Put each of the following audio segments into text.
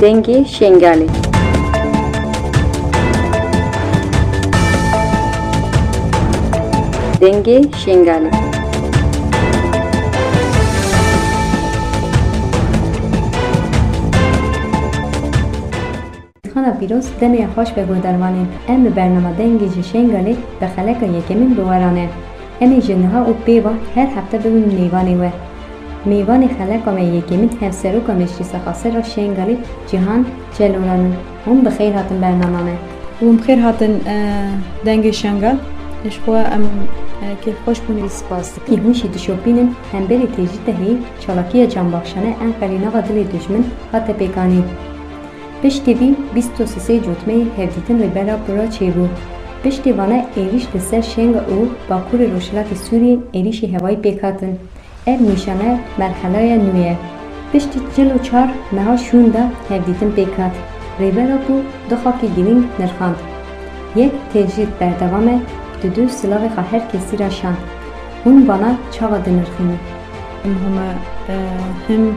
دنگ شنگالی دنگ شنگالی خانه پیروز دمی خوش به گودروانین ام برنامه دنگ شنگالی به خلق یکمین بورانه امی جنها و پیوا هر هفته ببین میوانی و میوان خلق و یکمین هفسرو که مشتی خاصه را شنگالی جهان جلورانو هم بخیر هاتن برنامه هم بخیر هاتن دنگ شنگال نشخوا ام که خوش بونی سپاس کی هوشی دشوپینن هم بری تیجیت هی چالاکی جان بخشانه ان قلینا قدل دشمن هات پیکانی پشتی وی 23 جوتمه هفدیتن ریبلا برا چی بود پشتی وانه ایریش دسر شنگ او باکور روشلات سوری ایریش هوای پیکاتن اب نیشانه مرحله نویه پشتی 44 مها شونده هفدیتن پیکات ریبلا بو دو خاکی گیرینگ نرخاند یک تجرید بردوامه دو سلاغ هر کسی را شاند اون بانا چاوا دنرخینه هم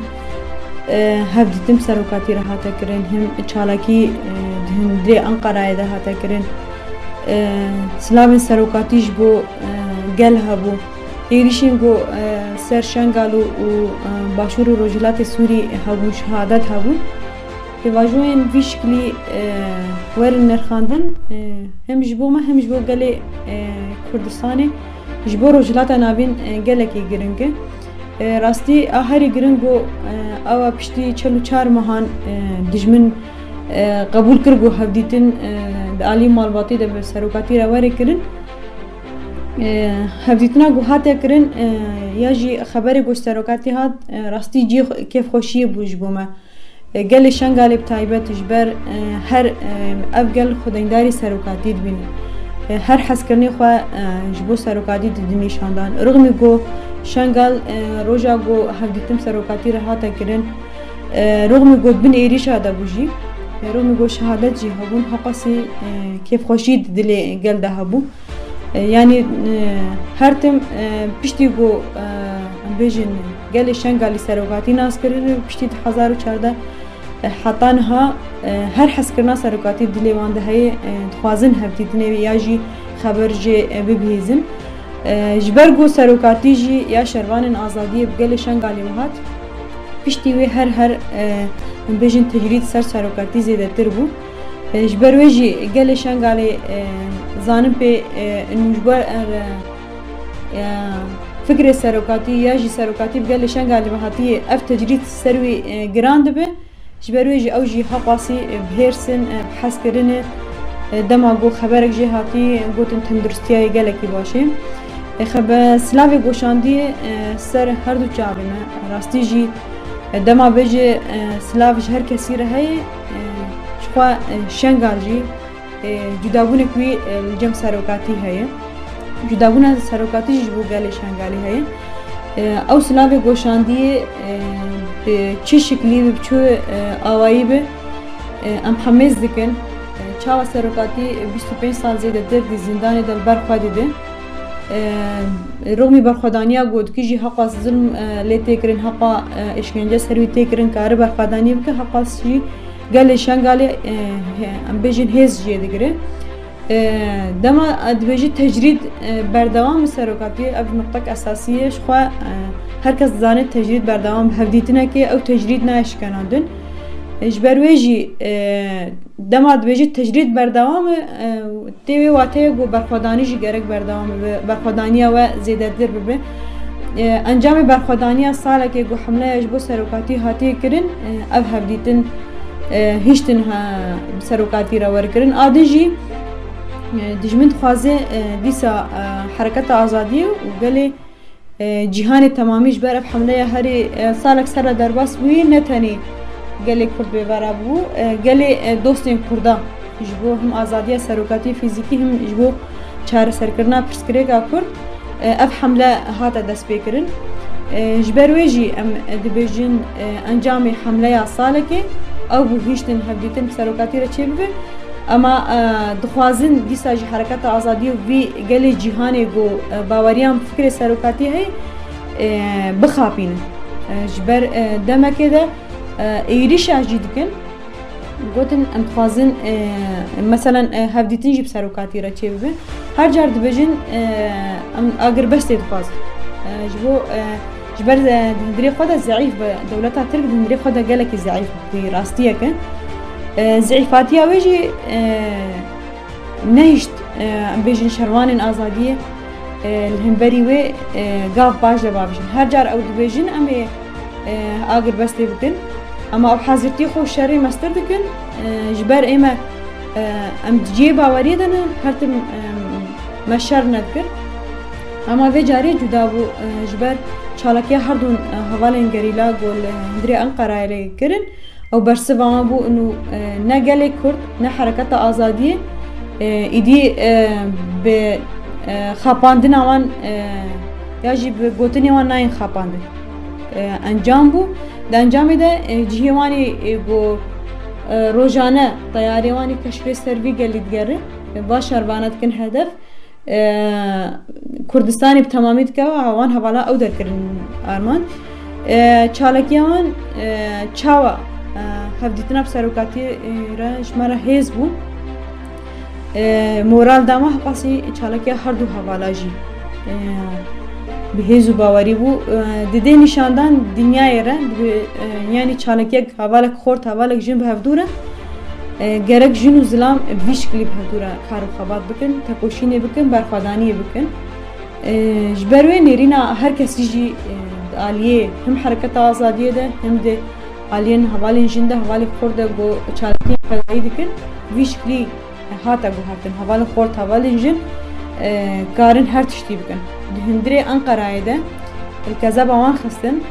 هفدیتم سروکاتی را هاتا کرن هم چالاکی هم دری انقرای ده هاتا کرن سلاوین سروکاتیش بو گل هبو ایریشیم بو سرشنگالو و باشور و روجلات سوری هبو شهادت هبو که واجوین ویشکلی ورن نرخاندن هم جبو ما هم جبو گلی کردستانی جبو روجلات ناوین گلکی گرنگه راستی آخری گرنگو آوا پشتی 44 ماهان دجمن قبول کرگو هفدیتن عالی مالباتی ده به سروکاتی رواری کرن هفدیتنا گو هاته کرن یا جی خبری گو سروکاتی هات راستی جی کیف خوشیه بوش بومه گل شنگالی بتایبت جبر هر افگل خودینداری سروکاتی دبینه هر حس کرنی خواه جبو سروکاتی دنیشاندان رغمی گو شنگال روژا گو هفدیتم سروکاتی را هاتا کرن رغمی گو بین ایریش هادا بوجی رغمی گو شهادت جی هبون حقاسی کیف خوشید دلی گل ده هبو یعنی هر تم پشتی گو بیجن گل شنگالی سروکاتی ناس کرن پشتی 2014 حتان ها هر حس کرنا سروکاتی دلی وانده های خوازن هفدیتنه یا جی خبر جی ببهیزن جبرگو سروکاتی جی یا شروان آزادی بگل شنگالی وهات پشتی وی هر بیجن تجرید سروکاتی زیده تر بو جبروی جی گل شنگالی زانم پی نجبر فکر سروکاتی یا جی سروکاتی بگل شنگالی وهاتی اف تجرید سروی گراند به جبروی جی او جی حقاسی بهرسن بحث کرنه دماغو خبرک جی هاتی گوتن تندرستیای گلکی باشه خب سلاوی گوشاندی سر هر دو چاوینه راستی جی دما بجی سلاوش هر کسی رهی شخوا شنگال جی جدابونه کوی جم سروکاتی هی جدابونه سروکاتی جی بو گل شنگالی هی او سلاوی گوشاندی به چه شکلی به چه آوایی به ام حمز دکن چاوا سروکاتی 25 سال زیده در زندان دل برخوا دیده رغمی برخوادانیا گود که جی حقا ظلم لی تکرین حقا اشکنجه سروی تکرین کار برخوادانی بکه حقا جی گل شنگالی بیجن هیز جیه دگره دما ادبیجی تجرید بردوام سروکاتی اف نقطه اساسیه شخوا هر کس زانه تجرید بردوام هفدیتنه که او تجرید ناشکناندن جبرویجی دما ادبیجی تجرید بردوام تیوی واته گو برخوادانی جی گرک بردوام برخوادانیا و زیده در ببه انجام برخوادانیا ساله که گو حمله اجبو سروکاتی هاتی کرن اف هفدیتن هیچتن سروکاتی را ورکرن آده جی دجمند خوازه دیسا حرکت آزادی و گلی جهان تمامیش برف حمله هری سالک سر درباس بوی نتنی گلی کرد ببره بو گلی دوستین کرده جبو هم آزادی سروکاتی فیزیکی هم جبو چهار سرکرنا پرسکریک کرد اف حمله هاتا دست بکرن جبرویجی ام دبیجن انجام حمله سالکی او بو هیچتن هفدیتن سروکاتی را چه ببه اما دخوازن دیسا جی حرکت آزادی و وی گلی جهانی گو باوریان فکر سروکاتی هی بخابینه جبر دمکه ده ایریش اجی دکن گوتن ام خوازن مثلا هفدیتین جیب سروکاتی را چه ببین هر جار دبیجن ام اگر بس تخواز جبو جبر هندري خدا ضعيف دولتها ترك هندري خدا قالك ضعيف براستية كان ضعيفاتيا ويجي نهشت بيجن شروان آزادية الهمبري وي قاف باش لبابشن هر جار او دبيجن امي اگر بس تبكن اما او حاضرتي خو شري مستر دكن جبر اما ام تجي باوري دنا هرتم مشر نذكر اما في جاري جدا بو جبر چالاكيا هردون حوالين غريلا قول هندري انقرة اللي كرن او برسبا ما بو انو نا قالي كرد نا حركة آزادية ايدي بخاباندن اوان ياجي بقوتني وان ناين خاباندن انجام بو دا انجامي دا جهواني بو روجانه طياري واني كشفي سروي قالي تقرر باشر بانات كن هدف كردستاني بتمامي تكوا هوان هوالا او در کرن آرمان چالکیان چاوا هفدیتنا بسروکاتی را شماره هیز بو مورال داما حقاسی چالکیا هر دو هوالا جی به هیزو باوری بو دیده نشاندن دنیای را یعنی چالکیا هوالا خورد هوالا جن به هفدوره gerek jin û zilam vî şeklî bi hevdûra kar û xebat bikin, tekoşînê bikin, berxwedaniyê bikin. Ji ber wê nêrîna her kesî jî aliyê him hereketa azadiyê de him de aliyên hevalên jin de hevalê xor de got çalakiyên fedayî dikin. Vî şeklî hate guhertin hevalên xor hevalên jin karin her tiştî bikin. Di hundirê Enqerayê de kezeba wan xistin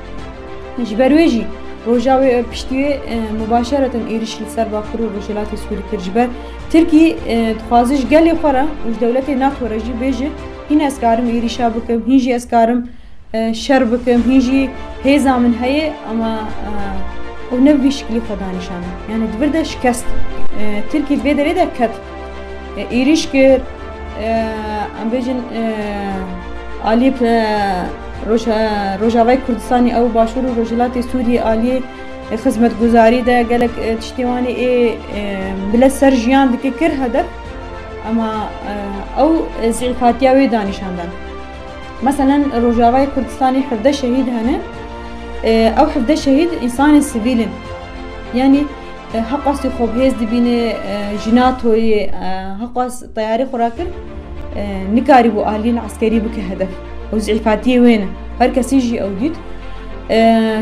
ji ber wê jî روجاوي بشتي مباشرة إيرش لسر باخر وروجلات سوري كرجبر تركي تخازش قالي خورا وش دولتي ناخورا جي بيجي هنا اسكارم إيرشا بكم هيجي اسكارم شر بكم هيجي هيزا من هي أما ونبي شكلي خداني شانا يعني دبردا شكست تركي بيدري دا كت إيرش كر أم بيجن علي روجاوی کردستانی او باشور و روجلات سوری عالی خدمت گزاری ده گلک تشتیوانی بلا سر جیان دکی کر هدف اما او زعفاتیاوی دانشاندن مثلا روجاوی کردستانی 17 شهید هنه او 17 شهید انسان سیویل يعني حقاس خوب هيز دبينه جناتوي حقاس طياري خوراكر نكاري بو اهلين عسكري بك هدف وزعفاتية وين هر کسی جی اودید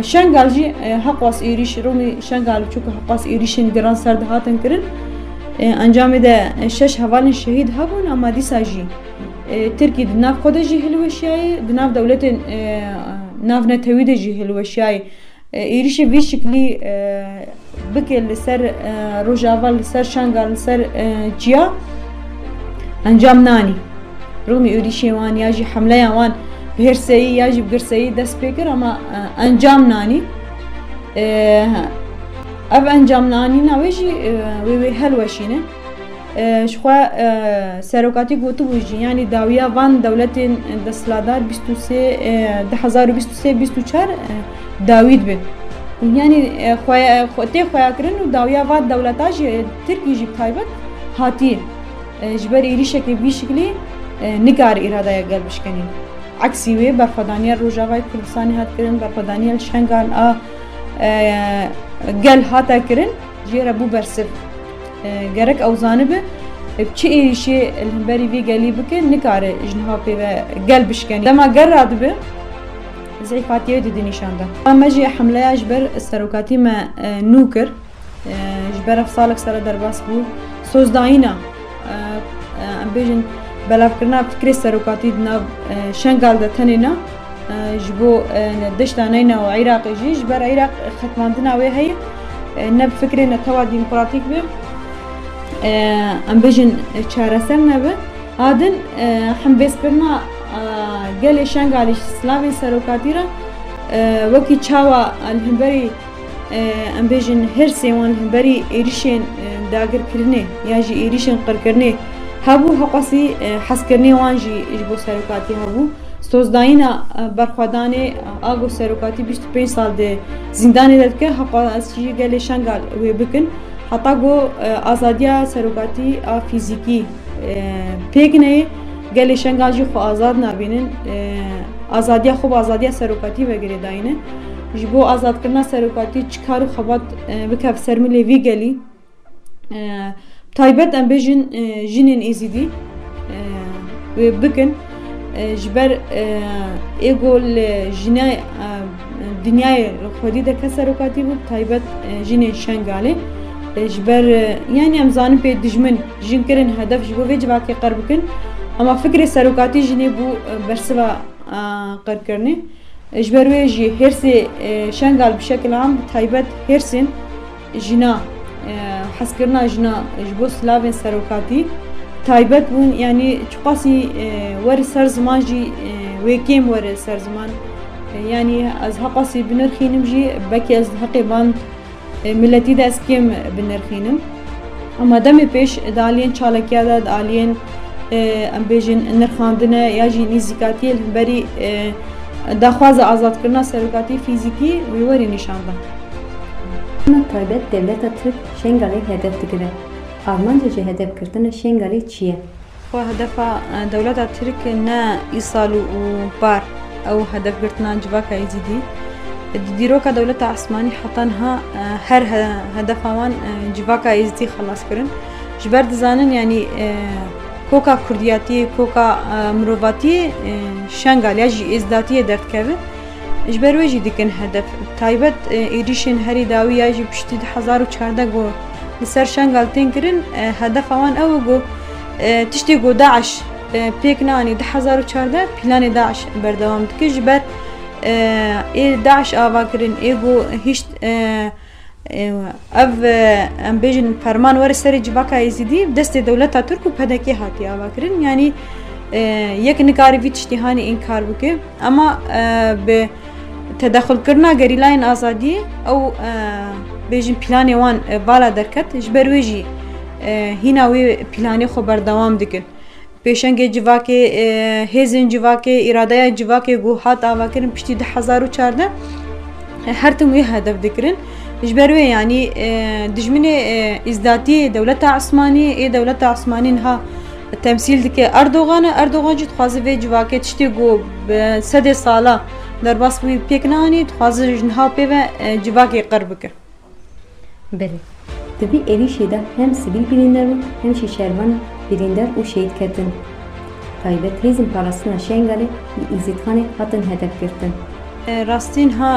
شنگال جی حقاس ایریش رومی شنگال چوک حقاس ایریشین گران سرد هاتن کرن انجام ده 6 حوالن شهید هبون اما دیسا جی ترکی دناف خود جی هلوشیای دناف دولت ناف نتوید جی هلوشیای ایریش وی شکلی بکل سر روجاوال سر شنگال سر جیا انجام نانی رومی ایریشی وان یا جی حمله وان بهرسایی یا جی بگرسایی دست بکر اما انجام نانی اب انجام نانی نویجی وی هلوشینه شخوا سروکاتی گوتو بوجی یعنی داویا وان دولت دستلادار 2023-24 داوید بید یعنی خواهی کرن و داویا وان دولتا جی ترکی جی تایبت هاتی جبر ایری شکلی بی شکلی نگار اراده گل بشکنین عکسی وی برخدانی روجاوی کردستانی هات کرن برخدانی شنگال گل هاتا کرن جیره بو برسف گرک اوزانه به بچه ایشی الهمبری وی گلی بکن نکاره جنها پی و گل بشکنی لما گر راد به ضعیفاتیه دیدی نشانده اما جی حمله جبر استروکاتی ما نوکر جبر افصالک سر درباس بو سوزداینا ام بیجن بلاف کرنا فکر سروکاتی دناب شنگال ده تنینا جبو دشتانینا و عراق جی جبر عراق ختماندنا وی هی نب فکر نتوا ديمقراطيك به ام بيجن چارەسەر نەبێ ئادن حم بێسپرنا گەلێ شەنگالی سلاوی سەرۆکاتیرە وەکی چاوە هەمبەری ئەم بێژن هەرسێوان هەمبەری ئێریشێن داگرکردنێ یاژی ئێریشێن قڕکردنێ هەبوو هەقاسی حەزکردنێ وانژی بۆ سەرۆکاتی هەبوو سۆزدایینا بەرخوادانێ ئاگۆ سەرۆکاتی 25 ساڵ دێ زیندانێ دەکە هەقاسی گەلێ شەنگال وێ بکن حتا گو آزادیا سروکاتی آ فیزیکی پیکنه گلی شنگاجی خو آزاد نبینن آزادیا خوب آزادیا سروکاتی وگری داینه جبو آزاد کرنا سروکاتی چکارو خبات بکف سرملی وی گلی تایبت ام بجن جنین ایزیدی بکن جبر ایگول جنای دنیای خودی در کسروکاتی بود تایبت جنین شنگاله جبر يعني ام زانم به دجمن جن کرن هدف جبو وی جواکی قرب کن اما فکر سروکاتی جنی بو برسوا قرب کرنه جبر وی جی هرسی شنگال بشکل عام تایبت هرسین جنا حس کرنا جنا جبو سلاوین سروکاتی تایبت بون يعني چقاسی ور سر زمان جی ویکیم ور سر زمان يعني از حقاسی بنرخینم جی بکی از حقی باند ملتی دا اسکیم بنرخینم اما دم پیش دالین چالکیا دا دالین ام بیجن نرخاندنه یا جی نزیکاتی الهبری داخواز آزاد کرنا سروکاتی فیزیکی ویوری نشانده تایبت devlet Türk şengali hedef dikire. Almanca hedef kırtına şengali çiye. خو هدف دولة ترك نا إيصالو بار أو هدف قرتنا جواكا يزيدي ديروكا دولة عثماني حطنها هر هدف وان جواكا يزيدي خلاص كرن جبر دزانن يعني كوكا كردياتي كوكا مروفاتي شنغال يجي إزداتية درت كذا جبر ويجي ديكن هدف تايبت إيريشن هري داوي يجي بشتي 1014 جو لسر شنغال تنكرن هدف وان أو جو تشتي جو داعش بيكناني 1014 بلان داعش بردوام دكي جبر داعش آواكرن إيجو هشت اف ام بيجن فرمان ور سري جواكا يزيدي دست دولة ترك و پدكي هاتي آواكرن يعني يك نكاري في تشتيهاني انكار بكي اما ب تدخل کرنا گريلاين آزادي او بيجن پلاني وان بالا دركت جبر ويجي هنا وي پلاني خو بردوام دكن پیشنگ جواکه هزین جواکه اراده جواکه گوهات آواکرن پشتی 1014 هر تموی هدف دکرن جبروی يعني دجمنه ازدادی دولت عثمانی دولت عثمانی ها تمثیل دکه اردوغان جد خوازه وی جواکه تشتی گو سد سالا در باس بی پیکنانی خوازه جنها پی و جواکه قرب کر بله tabi Erişehir'de hem sivil birimler hem şişervan birimler o şehit kırdın. Taybet hezin parasına şengali İzzethane hatın hedef kırdın. راستین ها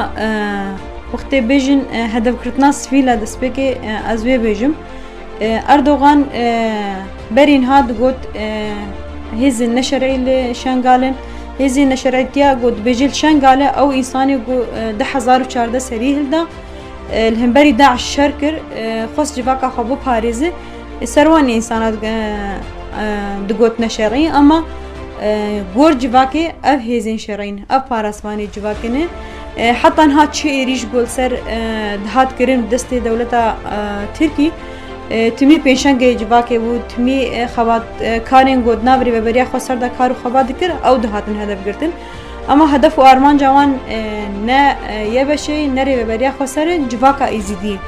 وقتی بیجن هدف کردن سویل دست بکی از وی بیجم اردوغان برین ها دگوت هزین نشریل شنگالن هزین نشریتیا گوت بیجل شنگاله او انسانی گو 1014 سریه دا الهمبری داعش شرکر خاص جواکا خبو پاریزی سروانی انسانات دگوت نشری اما گور جواکی اف هزین شرین اف پاراسمانی جواکنه حتی انها چه ایریش گل سر دهات کرن دست دولتا ترکی تمی پیشنگ جواکی بود تمی خواد کارین گود نوری و بریا خو سر دا کارو خواد کر او دهاتن هدف گرتن اما هدف و آرمان جوان نه یه بشه نری و بریا خو سر جواکا ایزیدی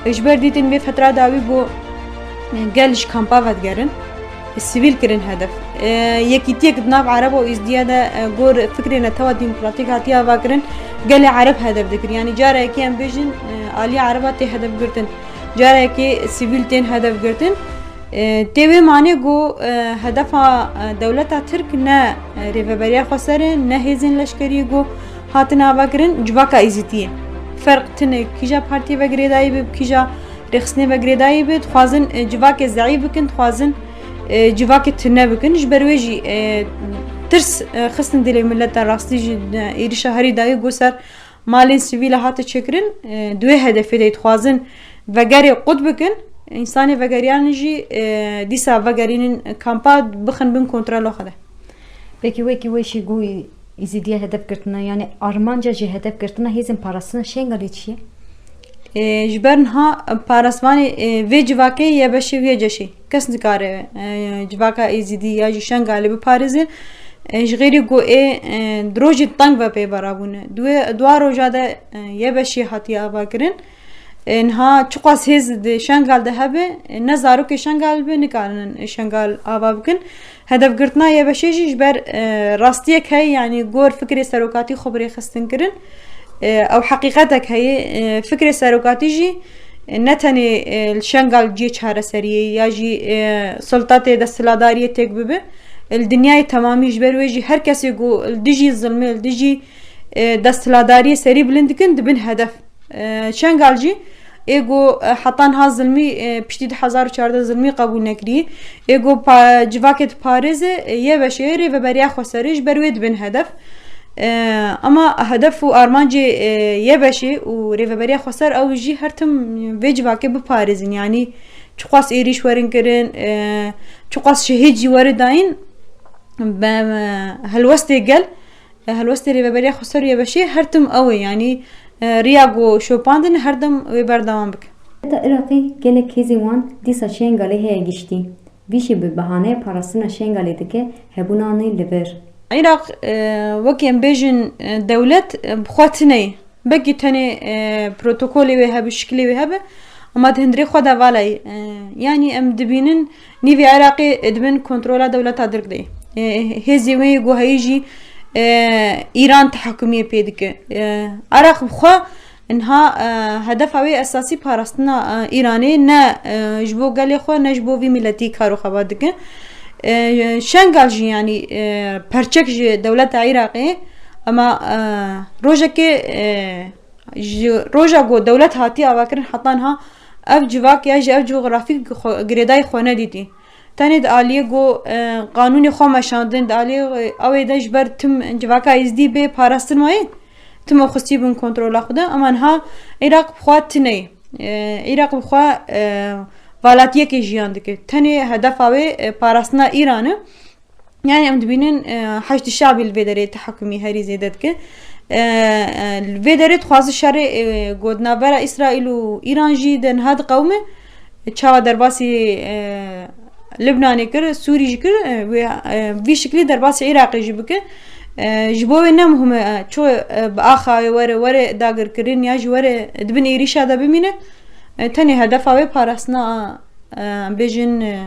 اجبر دیتن به فتره داوی بو گلش کامپا ود گرن سیویل کرن هدف یکیتیک دناب عرب و ازدیاده گور فکرنا توا ديمقراطيك هاتيا واكرن قال عرب هدف ذكر يعني جاره كي ام بيجن علي عربات هدف قرتن جاره كي سيفيل تين هدف قرتن تيوي معنی گو هدف دولت ترک نه ریوبریا خسر نه هزین لشکری گو هاتنا واكرن جواكا ایزیتیه فرق تنه کیجا پارتی وگریدایی به کیجا رخصنه وگریدایی به خوازن جواك ضعیف بکن خوازن جواك تنه بکن جبرویجی ترس خصن دلی ملت راستی ایری شهری دایی گوسر مالین سیویل هات چکرن دوی هدفی دید خوازن وگری قد بکن انسانی وگریانجی دیسا وگرینن کامپا بخن بین کنترل خده. Peki وکی گوی izlediği hedef kırtına yani Armanca hedef kırtına hizin parasını şengali çiye? جبرن ها پارسوانی وی جواکه یا بشه وی جشی کس نکاره جواکه ایزیدی یا جشن غالب پارزه جغیری گو دروج تنگ و پی برابونه دو روزاده یا بشه هاتیا واکرن انها چقاس هز د شنگال ده هبه نه زاروک شنگال به نکارن شنگال آوا بکن هدف گرتنا یه بشه جیش بر راستیه که یعنی گور فکر سروکاتی خبری خستن کرن او حقیقتك هي فكرة سروقاتي جي نتني الشنغال جي چهار سريه يا جي سلطات دستلاداريه تك ببه الدنيا تمامي جبر ويجي هر كسي يقول الدجي الظلمي الدجي دستلاداريه سري بلندكن دبن هدف شنغال جي ايگو حتان ها ظلمي پشتي 1014 ظلمي قبول نكري ايگو جواكت باريز يه بشيري و بريا خسريج برويد بن هدف اما هدف و ارمانجي يبشي و ريفبريا خسر او جي هرتم وجواكي بپاريزن يعني چقاس ايريش ورن كرن چقاس شهيجي ورداين هلوستي قل هلوستي ريفبريا خسر يبشي هرتم اوي يعني رياغو شوباندن هردم وبردوام بك تا عراقي gelek hezi wan dîsa şengalê heye giştî vîşî bi behaneyê parastina şengalê dike hebûnanê li vir عراق وكيم بيجن دولة بخواتني بقي تاني بروتوكولي وهب شكلي وهب اما تهندري خدا والي يعني ام دبينن نيفي عراقي ادبن كنترولا دولة تادرك دي هزي ويقو هيجي ايران تحكمية بيدك عراق بخوا انها هدف اوي اساسي بارستنا ايراني نا جبو قالي خوا نجبو في ملتي كارو خبادك شنغال جي يعني پرچک جي دولت عراقي اما روجا گو دولت هاتي اواكرن حطانها اف جواك يا جي اف جغرافيك غريداي خونه ديتي تاني داليه گو قانوني خو مشاندن داليه اوي دج بر تم جواكا ازدي به پاراستن ماي تم خصي بن كنترول خدا اما ها عراق بخواتني عراق بخوا والاتیه که جیان دکه تنی هدف اوی پاراستنا ایرانه يعني ام دبینن حشد الشعبي الفيدري تحكمي هري زيدت که الفيدري تخواز شر گودنا برا اسرائيل و ایران جي دن هاد قومه چاوا درباسي لبناني كر سوري جي كر وی شکلی درباسي عراقي جي بکه جبوه نم هم چو باخا وره داگر کرن یا جو وره دبن ایریشا دا بمینه تاني هدف اوي پاراستنا بيجن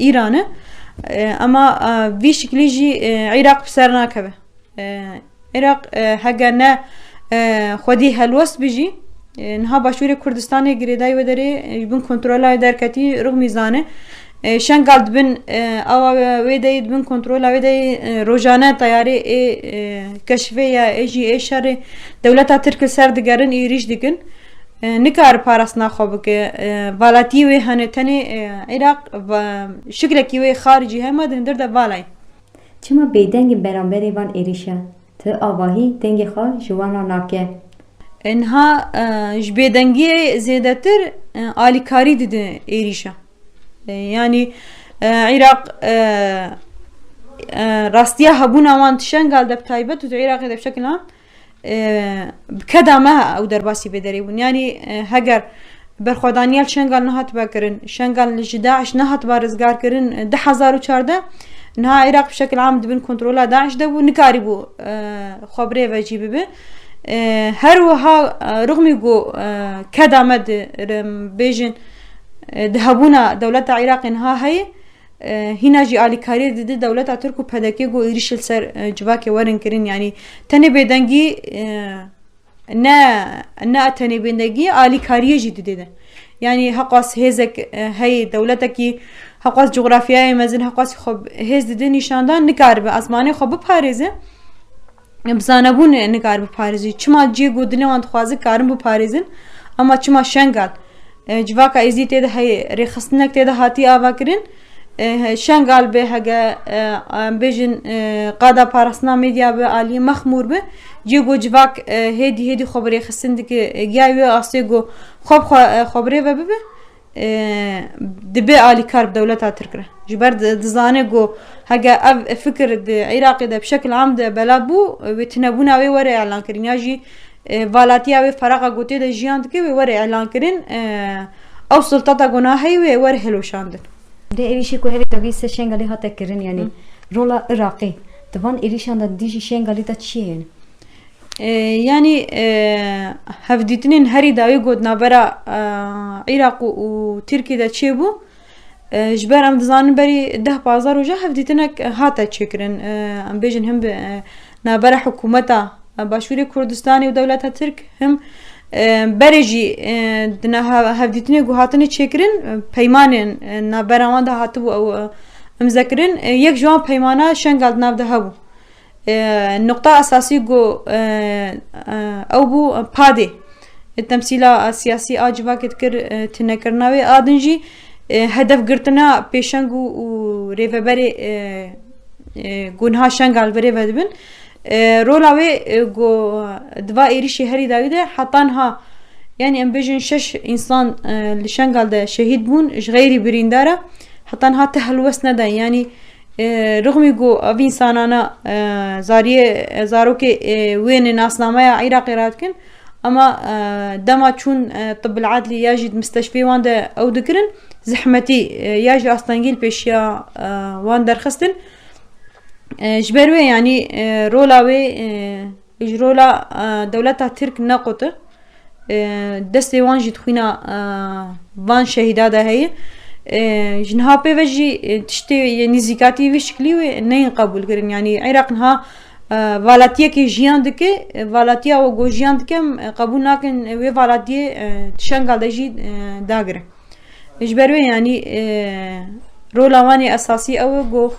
ايرانه اما في شكلي جي عراق بسرنا كبه عراق هجا نا خودي هلوس بيجي نها باشوري كردستاني غريداي ودري يبن كنترولا دركتي رغم ميزانه شنغال بن او ويداي بن كنترولا ويداي روجانا طياري كشفيه اجي اشاره دولتا ترك سر دگرن ايريش دگن نکار پاراسنا خوب که والاتی و هنتنی عراق و شکل کیوی خارجی هم دندر ده والای چما بیدنگ برانبری وان ایریشا ته آواهی دنگ خواه جوانا ناکه انها جبیدنگی زیادتر آلیکاری دیده ایریشا yani عراق راستیه هبون اوان تشنگال ده بتایبت و عراق ده بشکل هم بكذا ما او درباسي بدريبون يعني هجر برخودانيال شنغال نهات باكرن شنغال لجداعش نهات بارزگار كرن 1014 انها عراق بشكل عام دبن كنترولا داعش دبو نكاربو خبري وجيب به هر وها رغم يقو كذا مد بيجن دهبونا دولة عراق انها هي هنا جي آلی کاری دیده دولت ترکو پدکی گو ایریشل سر جواکی ورن کرین يعني تنی بدنگی نه تنی بدنگی آلی کاری جی دیده يعني حقاس هزك هي دولتکی حقاس جغرافیای مزن حقاس خب هز دیده نشاندان نکار به ازمانه خب بپارزه بزانبون نکار بپارزه چما جی گودنه وان خوازه کارم بپارزن اما چما شنگال جواکا ازی تیده هی ریخستنک تیده هاتی آوا کرن شنغال به هجا بيجن قادا بارسنا ميديا بعالي مخمور به جيجو جواك هدي خبري خسندك جايو أصيجو خبري به دبي عالي كارب دولتها تركره جبرد دزانه جو هجا فكر العراق ده بشكل عام ده بلابو وتنبونا ويوري إعلان كرين يجي والاتيا وفرقة قوتي ده جيان دكي ويوري إعلان كرين أو سلطة جناحي ويوري هلوشاندن ده ایریشی که هری داگی سه شنگالی هات کرن یعنی رولا عراقی دوان ایریشان دا دیجی شنگالی دا چیه یعنی يعني هفديتنين هري داوي قد نابرا عراق و تركي دا تشيبو جبر ام دزانن بري ده بازار وجا هفديتنك هاتا تشكرن ام بيجن هم نابرا حكومتا باشوري كردستاني ودولتا ترك هم برجي دنا هفديتني قو هاتني تشكرن بيمانن نابرا وان دا هاتبو او مذكرن يك جوان بيمانا شنقال ناب ده هبو النقطة أساسية جو أو بو بادي التمثيل السياسي أجوا كتكر تنكرناوي آدنجي هدف قرتنا بيشنجو وريفبري جونها شنغال بري بدبن رولاوي جو دوا إيريشي هري داويده حطانها يعني ام بيجن 6 إنسان لشنغال ده شهيد بون غيري بريندارا حطانها تهلوس ندا يعني رغم جو أبي إنسانانا زاروك وين ناسنامة عراق راتكن أما دما چون طب العدلي يجد مستشفى وان ده أو ذكرن زحمتي يجي أصلاً بيشيا وان درخستن جبروي يعني رولاوي إجرولا دولتها ترك ناقطة دستي وان جد خوينا وان شهيدا ده هي جنها بيوجي تشتي نزيكاتي بشكلي ونين قبول كرن يعني عراقنها والاتيه كي جيان دكي والاتيه او جو جيان دكم قبول ناكن وي والاتيه تشنغال دجي داغره اجبروي يعني رولواني اساسي او جو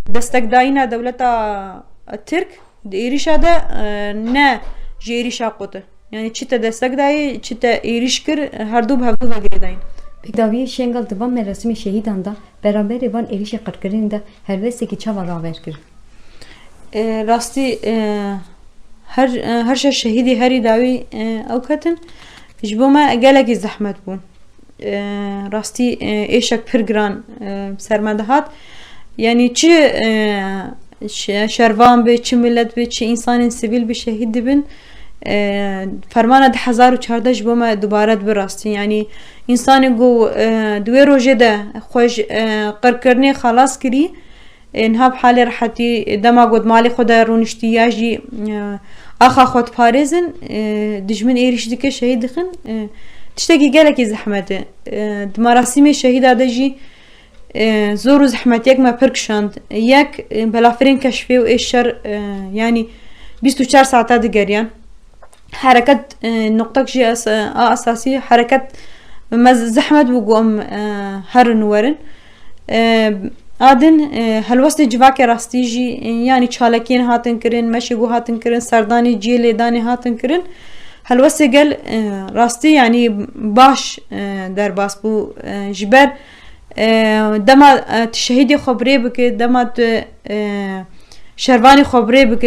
دستك داينا دولتا الترك ديريشا ده نا جيريشا قوته يعني چتا دستك داي چتا ايريشكر هر دو بهدو وگرداين Pekdaviye Şengal divan merasimi şehidanda beraber evan erişe qırqırında her vesi ki çava gaver kir. Rasti her şey şehidi heri davi avkatin jboma geleki zahmet bu. Rasti eşek pirgran sermedahat yani çi şervan be çi millet be çi insanın sivil bir şehidi bin فرمانه 1014 جبوما دوباره براستی یعنی انسانی گو دوی روزه ده خوش قرکرنی خلاص کری انها بحال راحتی دما گود مالی خود رونشتیاجی آخا خود پارزن دجمن ایریش دکه شهید دخن تشتكي قالك زحمته دمراسيمي شهيدة دجي زور زحمت يك ما بركشاند يك بلافرين كشفي وإيشر يعني 24 ساعة دقريان حركة نقطة شيء أساسية حركة زحمة بقوم هرن ورن آدن هالوسط جواك راستيجي يعني چالكين هاتن كرن مشيگو هاتن كرن سرداني جيلي داني هاتن كرن هالوسط قال راستي يعني باش در باس بو جبر دما تشهيدي خبري بك دما شرباني خبري بك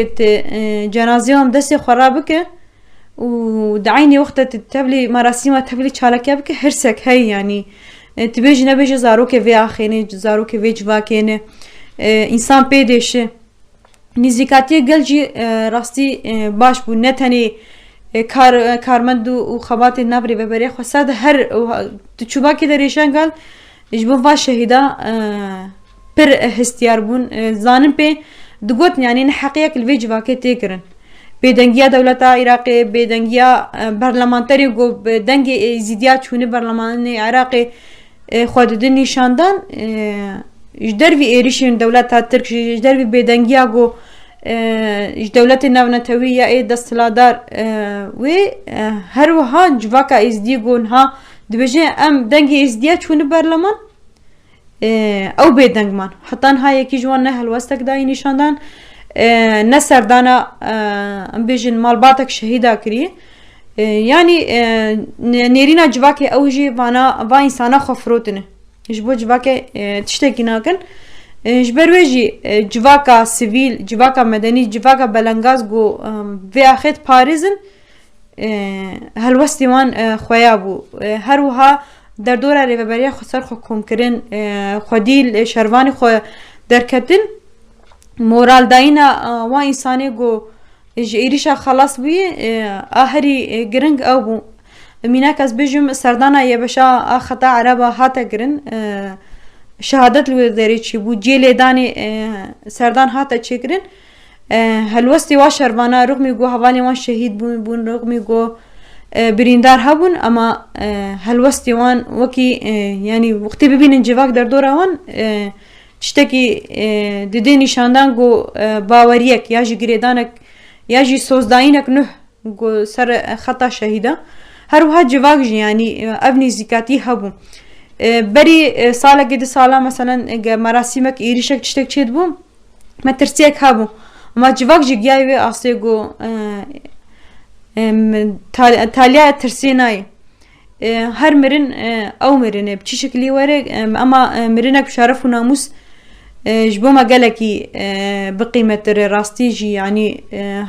جنازيهم دسي خرابك ودعيني وقت تبلي مراسيم تبلي چالكيا بك هرسك هي يعني تبيج نبيج زاروك في آخيني زاروك في جواكيني إنسان بيدش نزيكاتي قلجي راستي باش بو نتني کارمند و خبات نبری و بری خواست هر تشوبا که دریشان قال جبون واش شهیدا پر هستیار بون زانن به دگوت یعنی نحقیق الویج واقع تکرن بدنگیا دولت عراقی بدنگیا برلمانتری گو بدنگ زیدیات چونه برلمان عراقی خود دن نشاندن جدر وی ایریشن دولت ترک جدر وی بدنگیا گو دولت نونتویه ای دستلادار و هر وها جواکا ازدیگون ها دبجه ام دنگ ازدیا چونه برلمان او بدنگ من حتی ها یکی جوان نه هلوستک دایی نشاندن نه سردانا ام بجن مالباتک شهیدا کری yani نيرينا جواكي اوجي وانا با انسانا خفروتنه جبو جواكي تشتكي ناكن جبروجي جواكا سيفيل جواكا مدني جواكا بلنغاز جو في اخيت باريزن هالوستيوان خويابو هروها در دورة ريبريا خسر خكم كرن خديل شرواني خو دركتن مورال داينا وا انساني جو ايريشا خلاص بي اهري جرنج او بو ميناكس بجم سردانا يبشا اخطا عربا هاتا جرن شهادت الوزاري چی بو جیل دانی سردان هاتا چکرین هەلوەستی وا شەربانە ڕغمی گۆ هەواڵی وان شەهید بوون ڕغمی گۆ بریندار هەبوون ئەمە هەلوەستی وان وەکی ینی وقتی ببینن جیڤاک دەردۆراوان شتێکی ددێ نیشاندان گۆ باوەریەک یاژی گرێدانێک یاژی سۆزداینێک نوح گۆ سەر خەتا شەهیدە هەروها جیڤاک ژی ینی ئەڤ نزیکاتی هەبوو بەری ساڵێکی دو ساڵا مەسەلەن مەراسیمێک ئێریشێک شتێک چێت بوو مەترسیەک هەبوو ئەما جیڤاک ژی گیای وێ ئاسێ گۆ تالیایە ترسێ نایە هەر مرن ئەو مرنێ بچی شکلی وەرە ئەما مرنێک شەرەف و ناموس ji bo me gelekî biqîmetirê rastî jî yanî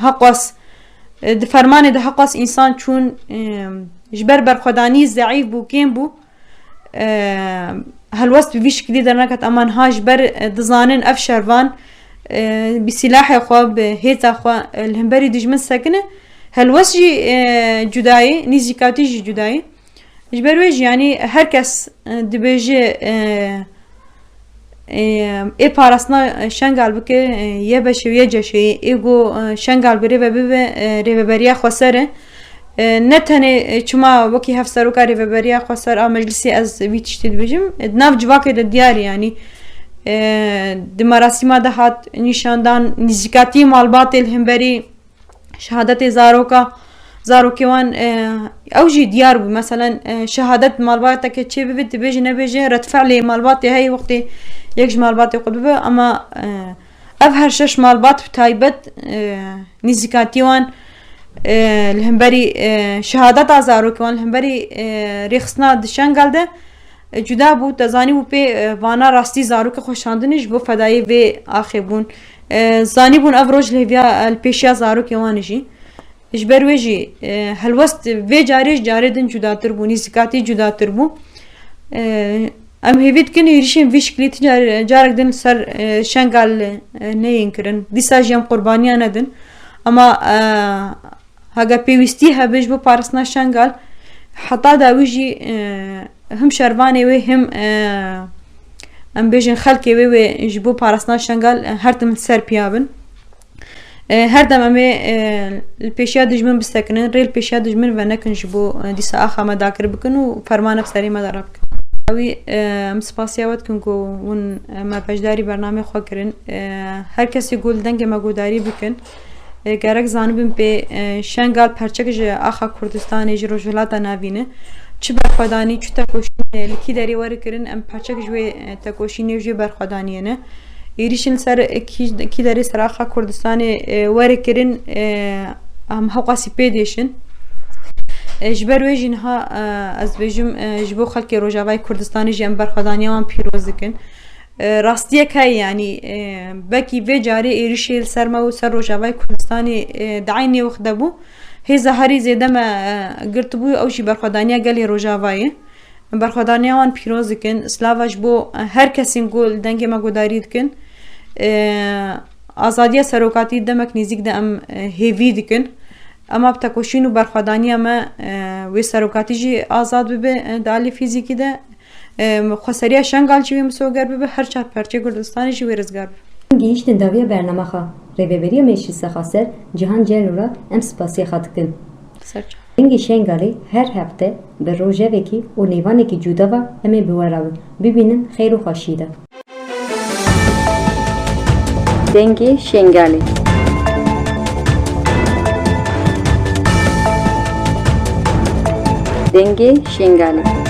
heqas di fermanê de heqas însan çûn ji ber berxwedanî zeîf bû kêm bû helwest bi vî şiklî derneket eman ha ji ber dizanin ev şervan bi silahê xwe bi hêza xwe li hemberî dijmin sekine helwest jî cudayî nîzîkatî jî cudayî ji ber wê jî yanî herkes dibêje ê parastina şengal bike yê beşê yê ceşeyê ê got şengal bi rêve bibe rêveberiya xweser e ne tenê çima wekî hevseroka rêveberiya xweser a meclisê ez vî tiştê dibêjim nav civakê de diyar e yanî di merasîma de hat nîşandan nîzîkatî malbatê li hemberî şehadetê zaroka zarokê wan ew jî diyar bû meselen şehadet malbateke çê bibe dibêje nebêje redfe'lê malbatê heye wextê yek ji malbatê xwe bibe ama ev her şeş malbat bi taybet nîzîkatî wan li hemberî şehadeta zarokê wan li hemberî rêxistina di şengal de cuda bû dezanî bû pê vana rastî zarokê xwe şandinê ji bo fedayê vê axê bûn zanî bûn ev roj li hêviya li pêşiya zarokê wan jî ji ber wê jî helwest vê carê ji carê din cudatir bû nîzîkatî cudatir bû em hêvî dikin êrişên vî şiklî ti carek din ser şengal neyên kirin dîsa jî em qurbaniya nedin ama hege pêwîstî hebe ji bo parastina şengal heta da wî jî him şervanê wê him em bêjin xelkê wê ji bo parastina şengal her tim ser piya bin her dem em ê li pêşiya dijmin bistekinin rê li pêşiya dijmin ve nekin ji bo dîsa axa me dakir bikin û fermanev serê me de rabikin wî em spasiya we dikin ku hûn me beşdarî bernamê xwe kirin her kesî got li dengê me guhdarî bikin gerek zanibin pê şengal perçek ji axa Kurdistanê ji Rojhilata navîne çi berxwedanî çi tekoşînê li kî derê were kirin em perçek ji wê tekoşînê jê berxwedaniyê ne êrişên ser kî derê ser axa Kurdistanê were kirin em hewqasî pê dêşin ji ber wê jî niha ez bêjim ji bo xelkê Rojavayê Kurdistanê jî em berxwedaniya wan pîroz dikin rastiyek heye yanî bekî vê carê êrişê li ser me û ser Rojavayê Kurdistanê di aynê wext de bû hêza herî zêde me girtibû ew jî berxwedaniya gelê Rojavayê berxwedaniya wan pîroz dikin slava ji bo her kesên got li dengê me guhdarî dikin azadiya serokatî demek nêzik de em hêvî dikin ama bi tekoşîn û berxwedaniya me wê serokatî jî azad bibe di alî fîzîkî de xweseriya şengal jî wê misoger bibe her çar perçê Kurdistanê jî wê rizgar bibe Gihîştin daviya bernamexa Rêveberiya Meclîsa Xweser Cihan Celûra em spasiya xwe dikin Dengê şengalê her hefte bi rojevekî û nêvanekî cuda ve em ê biweravin bibînin xêr û xweşî de Dengê şengalê Dengê şengalê